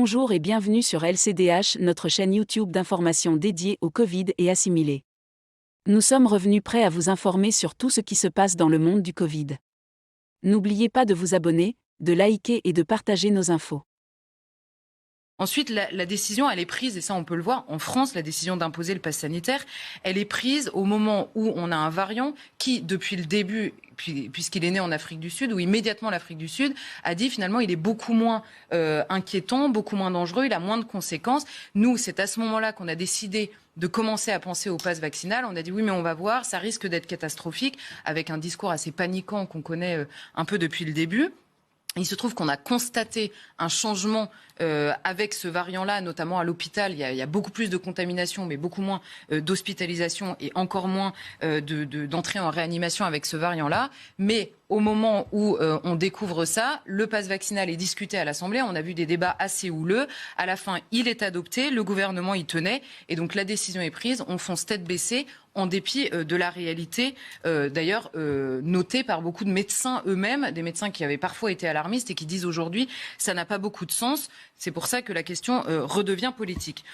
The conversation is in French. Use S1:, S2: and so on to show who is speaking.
S1: Bonjour et bienvenue sur LCDH, notre chaîne YouTube d'information dédiée au Covid et assimilé. Nous sommes revenus prêts à vous informer sur tout ce qui se passe dans le monde du Covid. N'oubliez pas de vous abonner, de liker et de partager nos infos.
S2: Ensuite, la décision, elle est prise, et ça on peut le voir, en France, la décision d'imposer le pass sanitaire, elle est prise au moment où on a un variant qui, depuis le début, puisqu'il est né en Afrique du Sud, où immédiatement l'Afrique du Sud a dit finalement il est beaucoup moins inquiétant, beaucoup moins dangereux, il a moins de conséquences. Nous, c'est à ce moment-là qu'on a décidé de commencer à penser au pass vaccinal. On a dit oui, mais on va voir, ça risque d'être catastrophique, avec un discours assez paniquant qu'on connaît un peu depuis le début. Il se trouve qu'on a constaté un changement avec ce variant-là, notamment à l'hôpital. Il y a beaucoup plus de contamination, mais beaucoup moins d'hospitalisation et encore moins d'entrée en réanimation avec ce variant-là. Mais au moment où on découvre ça, le pass vaccinal est discuté à l'Assemblée. On a vu des débats assez houleux. À la fin, il est adopté. Le gouvernement y tenait. Et donc la décision est prise. On fonce tête baissée en dépit de la réalité, d'ailleurs notée par beaucoup de médecins eux-mêmes, des médecins qui avaient parfois été alarmistes et qui disent aujourd'hui ça n'a pas beaucoup de sens. C'est pour ça que la question redevient politique.